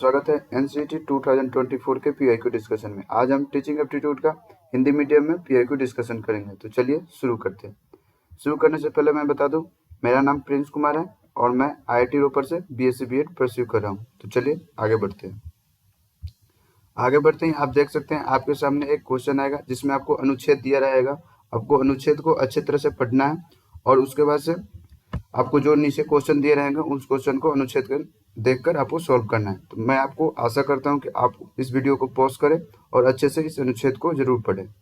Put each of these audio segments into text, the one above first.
स्वागत है एनसीईटी 2024 के पीआईक्यू डिस्कशन में। आज हम टीचिंग एप्टीट्यूड का हिंदी मीडियम में पीआईक्यू डिस्कशन करेंगे। तो चलिए शुरू करते हैं। शुरू करने से पहले मैं बता दूं, मेरा नाम प्रिंस कुमार है और मैं आईआईटी रोपर से बीएससी बीएड परस्यू कर रहा हूं। तो चलिए आगे बढ़ते हैं। आप देख सकते हैं आपके सामने एक क्वेश्चन आएगा जिसमें आपको अनुच्छेद दिया रहेगा। आपको अनुच्छेद को अच्छे तरह से पढ़ना है और उसके बाद से आपको जो नीचे क्वेश्चन दिए रहेंगे उस क्वेश्चन को अनुच्छेद कर देखकर आपको सॉल्व करना है। तो मैं आपको आशा करता हूं कि आप इस वीडियो को पॉज करें और अच्छे से इस अनुच्छेद को जरूर पढ़ें।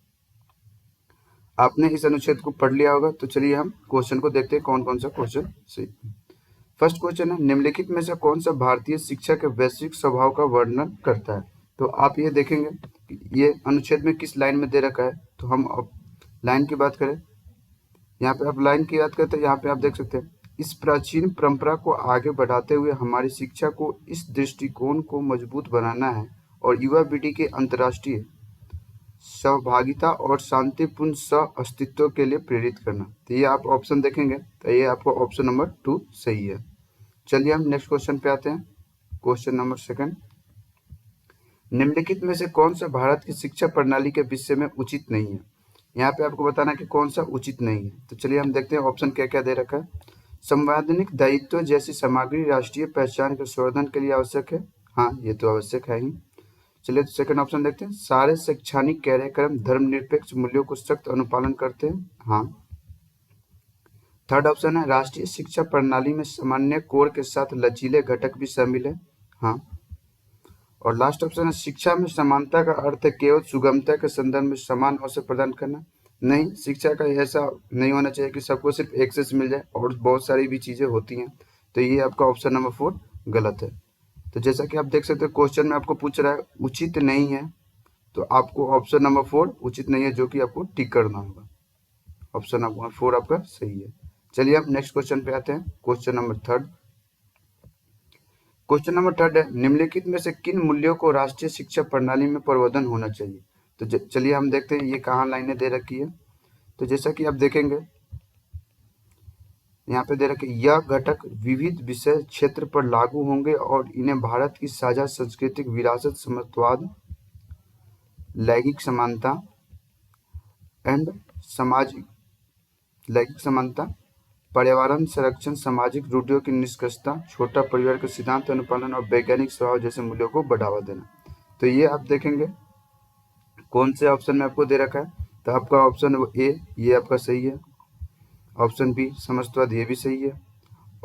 आपने इस अनुच्छेद को पढ़ लिया होगा। तो चलिए हम क्वेश्चन को देखते हैं कौन कौन सा क्वेश्चन सही। फर्स्ट क्वेश्चन है, निम्नलिखित में से कौन सा भारतीय शिक्षा के वैश्विक स्वभाव का वर्णन करता है। तो आप ये देखेंगे कि ये अनुच्छेद में किस लाइन में दे रखा है। तो हम अब लाइन की बात करें, यहाँ पे आप लाइन की बात करते हैं, यहाँ पे आप देख सकते हैं, इस प्राचीन परंपरा को आगे बढ़ाते हुए हमारी शिक्षा को इस दृष्टिकोण को मजबूत बनाना है और युवा पीढ़ी के अंतर्राष्ट्रीय सहभागिता और शांतिपूर्ण सह अस्तित्व के लिए प्रेरित करना। तो ये आप ऑप्शन देखेंगे तो ये आपको ऑप्शन नंबर 2 सही है। चलिए हम नेक्स्ट क्वेश्चन पे आते हैं। क्वेश्चन नंबर सेकंड, निम्नलिखित में से कौन सा भारत की शिक्षा प्रणाली के विषय में उचित नहीं है। यहाँ पे आपको बताना है कि कौन सा उचित नहीं है। तो चलिए हम देखते हैं ऑप्शन क्या क्या दे रखा है। संवैधानिक दायित्व जैसी सामग्री राष्ट्रीय पहचान के संवर्धन के लिए आवश्यक है। हाँ, ये तो आवश्यक है ही। चलिए तो सेकंड ऑप्शन देखते हैं, सारे शैक्षणिक कार्यक्रम धर्मनिरपेक्ष मूल्यों को सख्त अनुपालन करते हैं। हाँ। थर्ड ऑप्शन है, राष्ट्रीय शिक्षा प्रणाली में सामान्य कोर के साथ लचीले घटक भी शामिल है। हाँ। और लास्ट ऑप्शन है, शिक्षा में समानता का अर्थ है केवल सुगमता के संदर्भ में समान अवसर प्रदान करना। नहीं, शिक्षा का ऐसा नहीं होना चाहिए कि सबको सिर्फ एक्सेस मिल जाए और बहुत सारी भी चीजें होती हैं। तो ये आपका ऑप्शन नंबर 4 गलत है। तो जैसा कि आप देख सकते हैं क्वेश्चन में आपको पूछ रहा है उचित नहीं है, तो आपको ऑप्शन नंबर 4 उचित नहीं है, जो कि आपको टिक करना होगा। ऑप्शन नंबर 4 आपका सही है। चलिए हम नेक्स्ट क्वेश्चन पे आते हैं। क्वेश्चन नंबर थर्ड है, निम्नलिखित में से किन मूल्यों को राष्ट्रीय शिक्षा प्रणाली में प्रवर्धन होना चाहिए। तो चलिए हम देखते हैं ये कहाँ लाइनें दे रखी है। तो जैसा कि आप देखेंगे यहाँ पे दे रखे, यह घटक विविध विषय क्षेत्र पर लागू होंगे और इन्हें भारत की साझा सांस्कृतिक विरासत, समत्ववाद, लैंगिक समानता एंड लैंगिक समानता, पर्यावरण संरक्षण, सामाजिक रूढ़ियों की निष्कर्षता, छोटा परिवार के सिद्धांत अनुपालन और वैज्ञानिक स्वभाव जैसे मूल्यों को बढ़ावा देना। तो ये आप देखेंगे कौन से ऑप्शन में आपको दे रखा है। तो आपका ऑप्शन ए ये आपका सही है। ऑप्शन बी समस्तवाद ये भी सही है।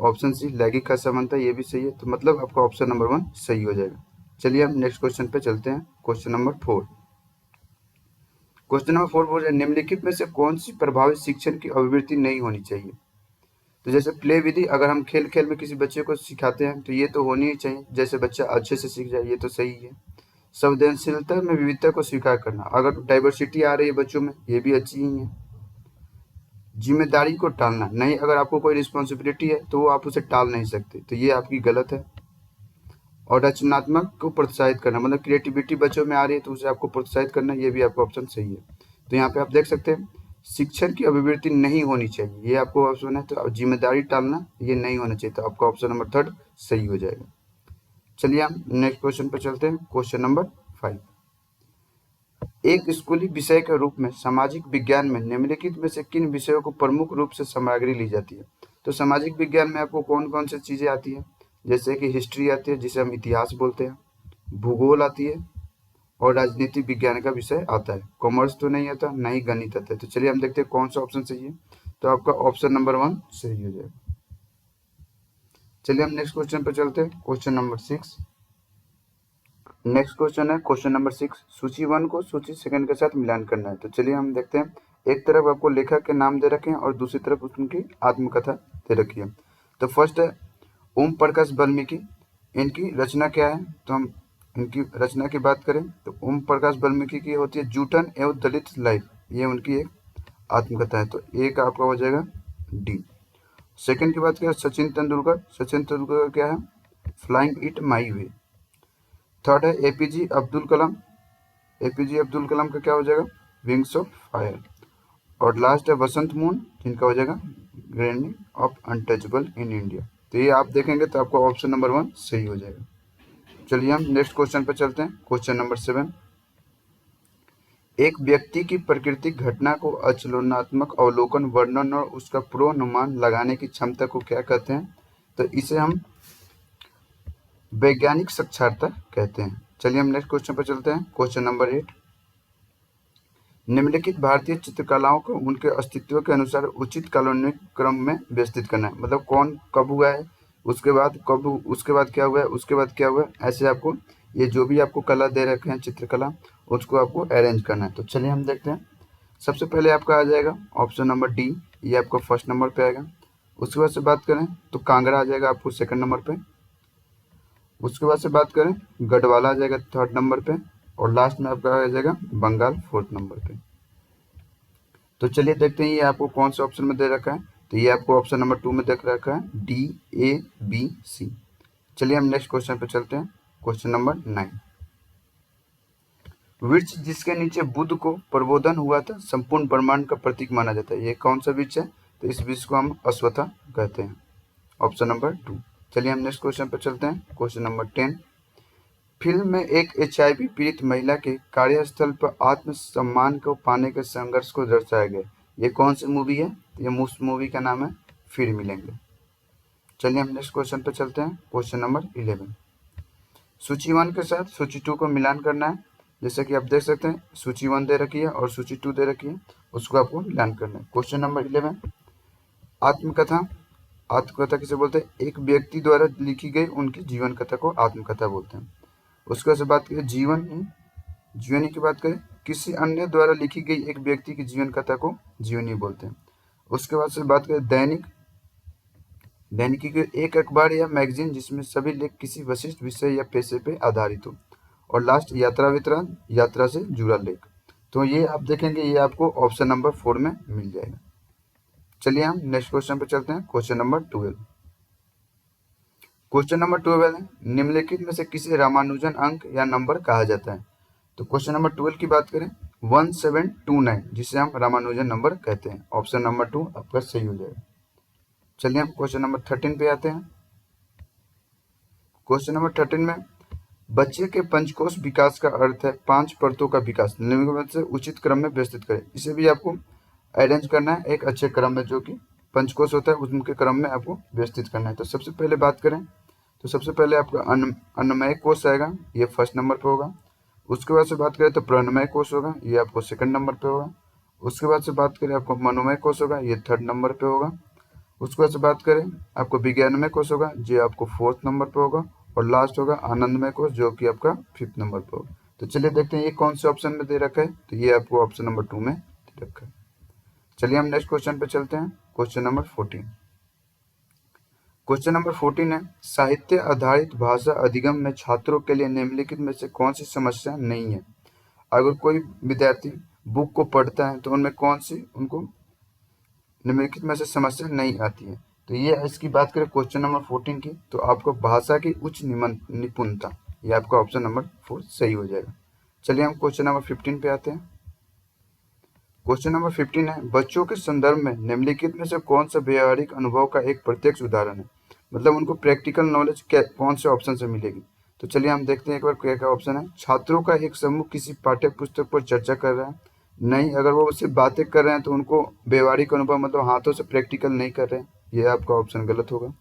ऑप्शन सी लैंगिक असमानता ये भी सही है। तो मतलब आपका ऑप्शन नंबर 1 सही हो जाएगा। चलिए हम नेक्स्ट क्वेश्चन पे चलते हैं। क्वेश्चन नंबर 4 बोल रहे हैं, निम्नलिखित में से कौन सी प्रभावित शिक्षण की अभिवृत्ति नहीं होनी चाहिए। तो जैसे प्ले विधि, अगर हम खेल खेल में किसी बच्चे को सिखाते हैं तो ये तो होनी ही चाहिए, जैसे बच्चा अच्छे से सीख जाए, ये तो सही है। संवेदनशीलता में विविधता को स्वीकार करना, अगर डाइवर्सिटी आ रही है बच्चों में, ये भी अच्छी ही है। जिम्मेदारी को टालना, नहीं, अगर आपको कोई रिस्पॉन्सिबिलिटी है तो वो आप उसे टाल नहीं सकते, तो ये आपकी गलत है। और रचनात्मक को प्रोत्साहित करना, मतलब क्रिएटिविटी बच्चों में आ रही है तो उसे आपको प्रोत्साहित करना, ये भी आपका ऑप्शन सही है। तो यहाँ पे आप देख सकते हैं शिक्षण की अभिवृत्ति नहीं होनी चाहिए, ये आपको ऑप्शन है। तो जिम्मेदारी टालना ये नहीं होना चाहिए, तो आपका ऑप्शन नंबर 3 सही हो जाएगा। चलिए हम नेक्स्ट क्वेश्चन पर चलते हैं। क्वेश्चन नंबर 5, एक स्कूली विषय के रूप में सामाजिक विज्ञान में निम्नलिखित में से किन विषयों को प्रमुख रूप से सामग्री ली जाती है। तो सामाजिक विज्ञान में आपको कौन कौन सी चीजें आती है, जैसे कि हिस्ट्री आती है जिसे हम इतिहास बोलते हैं, भूगोल आती है और राजनीति विज्ञान का विषय आता है। कॉमर्स तो नहीं आता, ना ही गणित आता है। तो चलिए हम देखते हैं कौन सा ऑप्शन सही है। तो आपका ऑप्शन नंबर 1 सही हो जाएगा। चलिए हम नेक्स्ट क्वेश्चन पर चलते हैं। क्वेश्चन नंबर 6, नेक्स्ट क्वेश्चन है क्वेश्चन नंबर 6, सूची 1 को सूची 2 के साथ मिलान करना है। तो चलिए हम देखते हैं, एक तरफ आपको लेखक के नाम दे रखे हैं और दूसरी तरफ उनकी आत्मकथा दे रखी है। तो फर्स्ट है ओम प्रकाश वाल्मीकि, इनकी रचना क्या है। तो हम इनकी रचना की बात करें तो ओम प्रकाश वाल्मीकि की होती है जूठन एवं दलित लाइफ, ये उनकी एक आत्मकथा है। तो एक आपका हो जाएगा डी। सेकंड की बात करें सचिन तेंदुलकर क्या है, flying it my way. Third है एपीजे अब्दुल कलाम का क्या हो जाएगा, विंग्स ऑफ फायर। और लास्ट है वसंत मून, जिनका हो जाएगा grinding of untouchable in India. तो ये आप देखेंगे तो आपको ऑप्शन नंबर 1 सही हो जाएगा। चलिए हम नेक्स्ट क्वेश्चन पर चलते हैं। क्वेश्चन नंबर 7, एक व्यक्ति की प्राकृतिक घटना को आचलनात्मक अवलोकन, वर्णन और उसका पूर्वानुमान लगाने की क्षमता को क्या कहते हैं? तो इसे हम वैज्ञानिक साक्षरता कहते हैं। चलिए हम नेक्स्ट क्वेश्चन पर चलते हैं। क्वेश्चन नंबर 8, निम्नलिखित भारतीय चित्रकलाओं को उनके अस्तित्व के अनुसार उचित कालानुक्रम क्रम में व्यवस्थित करना है। मतलब कौन कब हुआ है, उसके बाद कब, उसके बाद क्या हुआ है, उसके बाद क्या हुआ है, ऐसे आपको ये जो भी आपको कला दे रखे हैं चित्रकला, उसको आपको अरेंज करना है। तो चलिए हम देखते हैं। सबसे पहले आपका आ जाएगा ऑप्शन नंबर डी, ये आपका फर्स्ट नंबर पे आएगा। उसके बाद से बात करें तो कांगड़ा आ जाएगा आपको सेकंड नंबर पे। उसके बाद से बात करें गढ़वाला आ जाएगा थर्ड नंबर पे, और लास्ट में आपका आ जाएगा बंगाल फोर्थ नंबर पे। तो चलिए देखते हैं ये आपको कौन से ऑप्शन में दे रखा है। तो ये आपको ऑप्शन नंबर 2 में देख रखा है, डी, ए, बी, सी। चलिए हम नेक्स्ट क्वेश्चन पे चलते हैं। क्वेश्चन नंबर 9, वृक्ष जिसके नीचे बुद्ध को प्रबोधन हुआ था संपूर्ण ब्रह्मांड का प्रतीक माना जाता है, ये कौन सा वृक्ष है? तो इस वृक्ष को हम अश्वत्थ कहते हैं, ऑप्शन नंबर 2। चलिए हम नेक्स्ट क्वेश्चन पर चलते हैं। क्वेश्चन नंबर 10, फिल्म में एक HIV पीड़ित महिला के कार्यस्थल पर आत्मसम्मान को पाने के संघर्ष को दर्शाया गया, ये कौन सी मूवी है? ये मूवी का नाम है फिर मिलेंगे। चलिए हम नेक्स्ट क्वेश्चन पर चलते हैं। क्वेश्चन नंबर 11, सूची 1 के साथ सूची 2 को मिलान करना है। जैसे कि आप देख सकते हैं सूची 1 दे रखी है और सूची 2 दे रखी है, उसको आपको मिलान करना है। क्वेश्चन नंबर 11, आत्मकथा। आत्मकथा किसे बोलते हैं? एक व्यक्ति द्वारा लिखी गई उनकी जीवन कथा को आत्मकथा बोलते हैं। उसके बाद से बात करें जीवनी की बात करें, किसी अन्य द्वारा लिखी गई एक व्यक्ति की जीवन कथा को जीवनी बोलते हैं। उसके बाद से बात करें दैनिकी के एक अखबार या मैगजीन जिसमें सभी लेख किसी विशिष्ट विषय या पेशे पे आधारित हो। और लास्ट यात्रा वितरण, यात्रा से जुड़ा लेख। तो ये आप देखेंगे ये आपको ऑप्शन नंबर 4 में मिल जाएगा। चलिए हम नेक्स्ट क्वेश्चन पे चलते हैं। क्वेश्चन नंबर 12, क्वेश्चन नंबर 12 है, निम्नलिखित में से किसे रामानुजन अंक या नंबर कहा जाता है? तो क्वेश्चन नंबर 12 की बात करें 1729, जिसे हम रामानुजन नंबर कहते हैं, ऑप्शन नंबर 2 आपका सही हो जाएगा। चलिए हम क्वेश्चन नंबर 13 पे आते हैं। क्वेश्चन नंबर 13 में, बच्चे के पंचकोश विकास का अर्थ है 5 परतों का विकास, निम्नलिखित से उचित क्रम में व्यवस्थित करें। इसे भी आपको अरेंज करना है एक अच्छे क्रम में, जो कि पंचकोश होता है उनके क्रम में आपको व्यवस्थित करना है। तो सबसे पहले बात करें तो सबसे पहले आपका अन्नमय कोश आएगा, ये फर्स्ट नंबर पे होगा। उसके बाद से बात करें तो प्राणमय कोश होगा, ये आपको सेकंड नंबर पे होगा। उसके बाद से बात करें आपको मनोमय कोश होगा, ये थर्ड नंबर पे होगा। उसके बाद से बात करें आपको विज्ञानमय कोश होगा, जो आपको फोर्थ नंबर पे होगा। और लास्ट होगा आनंदमय कोश, जो कि आपका फिफ्थ नंबर पे होगा। तो चलिए देखते हैं ये कौन से ऑप्शन में दे रखा है। तो ये आपको ऑप्शन नंबर 2 में दे रखा है। चलिए हम नेक्स्ट क्वेश्चन पे चलते हैं। क्वेश्चन नंबर 14, क्वेश्चन नंबर 14 है, साहित्य आधारित भाषा अधिगम में छात्रों के लिए निम्नलिखित में से कौन सी समस्या नहीं है? अगर कोई विद्यार्थी बुक को पढ़ता है तो उनमें कौन सी उनको निम्नलिखित में से समस्या नहीं आती है? तो ये इसकी बात करें क्वेश्चन नंबर 14 की, तो आपको भाषा की उच्च निपुणता, ये आपका ऑप्शन नंबर 4 सही हो जाएगा। चलिए हम क्वेश्चन नंबर 15 पे आते हैं। क्वेश्चन नंबर 15 है, बच्चों के संदर्भ में निम्नलिखित में से कौन सा व्यवहारिक अनुभव का एक प्रत्यक्ष उदाहरण है? मतलब उनको प्रैक्टिकल नॉलेज कौन से ऑप्शन से मिलेगी? तो चलिए हम देखते हैं एक बार क्या क्या ऑप्शन है। छात्रों का एक समूह किसी पाठ्य पुस्तक पर चर्चा कर रहा है, नहीं। अगर वो सिर्फ बातें कर रहे हैं तो उनको व्यवहारिक अनुभव मतलब हाथों से प्रैक्टिकल नहीं कर रहे हैं, ये आपका ऑप्शन गलत होगा।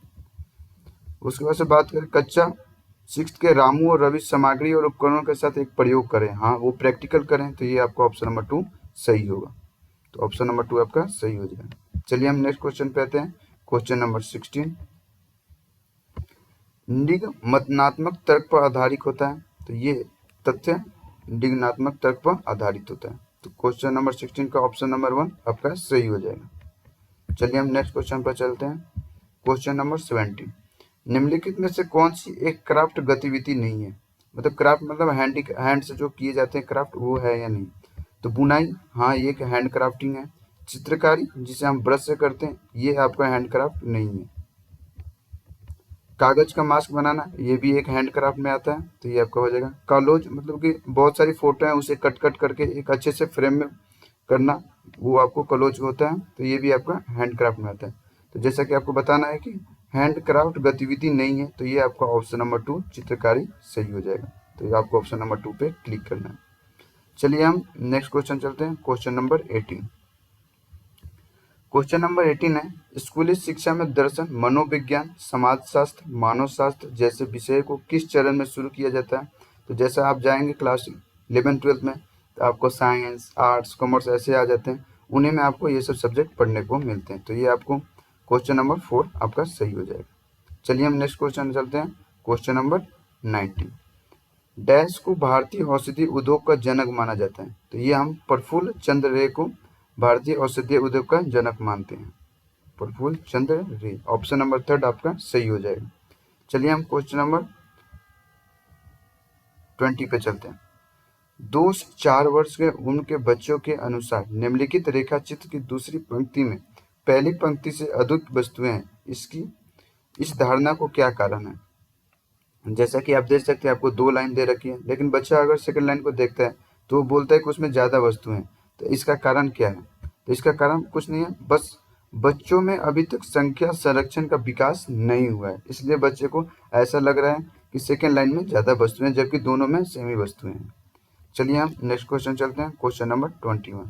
उसके बाद से बात करें कक्षा 6 के रामू और रवि सामग्री और उपकरणों के साथ एक प्रयोग करें, हाँ वो प्रैक्टिकल करें, तो ये आपका ऑप्शन नंबर 2 सही होगा। तो ऑप्शन नंबर 2 आपका सही हो जाएगा। चलिए हम नेक्स्ट क्वेश्चन पे आते हैं। क्वेश्चन नंबर 16, निगमनात्मक तर्क पर आधारित होता है, तो ये तथ्य निगमनात्मक तर्क पर आधारित होता है। तो क्वेश्चन नंबर 16 का ऑप्शन नंबर 1 आपका सही हो जाएगा। चलिए हम नेक्स्ट क्वेश्चन पर चलते हैं। क्वेश्चन नंबर 17, निम्नलिखित में से कौन सी एक क्राफ्ट गतिविधि नहीं है? मतलब क्राफ्ट मतलब हैंड से जो किए जाते हैं क्राफ्ट, वो है या नहीं? तो बुनाई, हाँ ये एक हैंड क्राफ्टिंग है। चित्रकारी जिसे हम ब्रश से करते हैं, ये आपका हैंड क्राफ्ट नहीं है। कागज का मास्क बनाना, ये भी एक हैंड क्राफ्ट में आता है, तो ये आपका हो जाएगा। कॉलोज मतलब कि बहुत सारी फोटो है उसे कट कट करके एक अच्छे से फ्रेम में करना, वो आपको कॉलोज होता है, तो ये भी आपका हैंड क्राफ्ट में आता है। तो जैसा कि आपको बताना है कि हैंडक्राफ्ट गतिविधि नहीं है, तो ये आपका ऑप्शन नंबर 2 चित्रकारी सही हो जाएगा। तो ये आपको ऑप्शन नंबर 2 पे क्लिक करना है। चलिए हम नेक्स्ट क्वेश्चन चलते हैं, क्वेश्चन नंबर 18। क्वेश्चन नंबर 18 है, स्कूली शिक्षा में दर्शन, मनोविज्ञान, समाजशास्त्र, मानव शास्त्र जैसे विषय को किस चरण में शुरू किया जाता है। तो जैसा आप जाएंगे क्लास 11-12 में, तो आपको साइंस, आर्ट्स, कॉमर्स ऐसे आ जाते हैं, उन्हीं में आपको ये सब सब्जेक्ट पढ़ने को मिलते हैं। तो ये आपको क्वेश्चन नंबर 4 आपका सही हो जाएगा। चलिए हम नेक्स्ट क्वेश्चन चलते हैं, क्वेश्चन नंबर 19। डैश को भारतीय औषधि उद्योग का जनक माना जाता है। तो ये हम प्रफुल्ल चंद्र रे को भारतीय औषधीय उद्योग का जनक मानते हैं। प्रफुल्ल चंद्र रे, ऑप्शन नंबर 3 आपका सही हो जाएगा। चलिए हम क्वेश्चन नंबर 20 पे चलते हैं। 2 से 4 वर्ष के उम्र के बच्चों के अनुसार निम्नलिखित रेखा चित्र की दूसरी पंक्ति में पहली पंक्ति से अधिक वस्तुएं हैं, इसकी इस धारणा को क्या कारण है। जैसा कि आप देख सकते हैं, आपको 2 लाइन दे रखी है, लेकिन बच्चा अगर सेकंड लाइन को देखता है तो वो बोलता है कि उसमें ज़्यादा वस्तुएं हैं। तो इसका कारण क्या है। तो इसका कारण कुछ नहीं है, बस बच्चों में अभी तक संख्या संरक्षण का विकास नहीं हुआ है, इसलिए बच्चे को ऐसा लग रहा है कि सेकेंड लाइन में ज़्यादा वस्तुएं हैं, जबकि दोनों में सेम ही वस्तुएं हैं। चलिए हम नेक्स्ट क्वेश्चन चलते हैं, क्वेश्चन नंबर 21।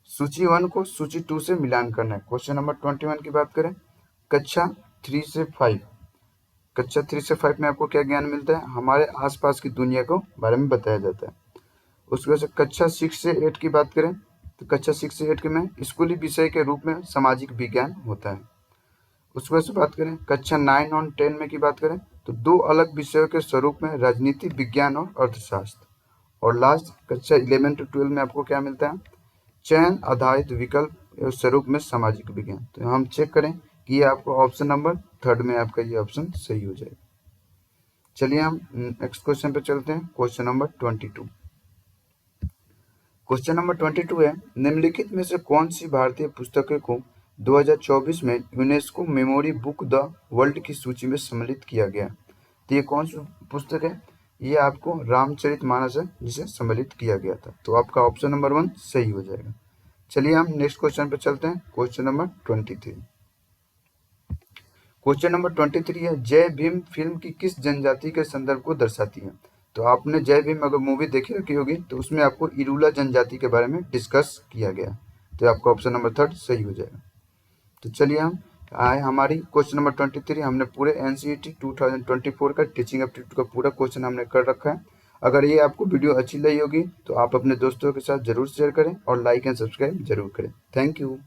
सूची 1 को सूची 2 से मिलान करना है। क्वेश्चन नंबर 21 की बात करें, कक्षा 3 से 5 कक्षा 3 से 5 में आपको क्या ज्ञान मिलता है, हमारे आसपास की दुनिया को बारे में बताया जाता है। उसके बाद से कक्षा 6 से 8 की बात करें, तो कक्षा 6 से 8 के में स्कूली विषय के रूप में सामाजिक विज्ञान होता है। उसके बाद से बात करें कक्षा 9 और 10 में की बात करें, तो 2 अलग विषयों के स्वरूप में राजनीति विज्ञान और अर्थशास्त्र। और लास्ट कक्षा 11 to 12 में आपको क्या मिलता है, चयन आधारित विकल्प स्वरूप में सामाजिक विज्ञान। तो हम चेक करें कि ये आपको ऑप्शन नंबर 3 में आपका ये ऑप्शन सही हो जाएगा। चलिए हम नेक्स्ट क्वेश्चन पे चलते हैं, क्वेश्चन नंबर 22। क्वेश्चन नंबर 22 है, निम्नलिखित में से कौन सी भारतीय पुस्तकों को 2024 में UNESCO memory book the world की सूची में सम्मिलित किया गया। तो ये कौन सी पुस्तक है, ये आपको रामचरितमानस है जिसे सम्मिलित किया गया था। तो आपका ऑप्शन नंबर 1 सही हो जाएगा। चलिए हम नेक्स्ट क्वेश्चन पे चलते हैं, क्वेश्चन नंबर 23। क्वेश्चन नंबर 23 है, जय भीम फिल्म की किस जनजाति के संदर्भ को दर्शाती है। तो आपने जय भीम अगर मूवी देखी रखी होगी तो उसमें आपको इरूला जनजाति के बारे में डिस्कस किया गया। तो आपका ऑप्शन नंबर 3 सही हो जाएगा। तो चलिए हम आए हमारी क्वेश्चन नंबर 23, हमने पूरे NCERT 2024 का टीचिंग एप्टीट्यूड का पूरा क्वेश्चन हमने कर रखा है। अगर ये आपको वीडियो अच्छी लगी होगी तो आप अपने दोस्तों के साथ जरूर शेयर करें और लाइक एंड सब्सक्राइब जरूर करें। Thank you.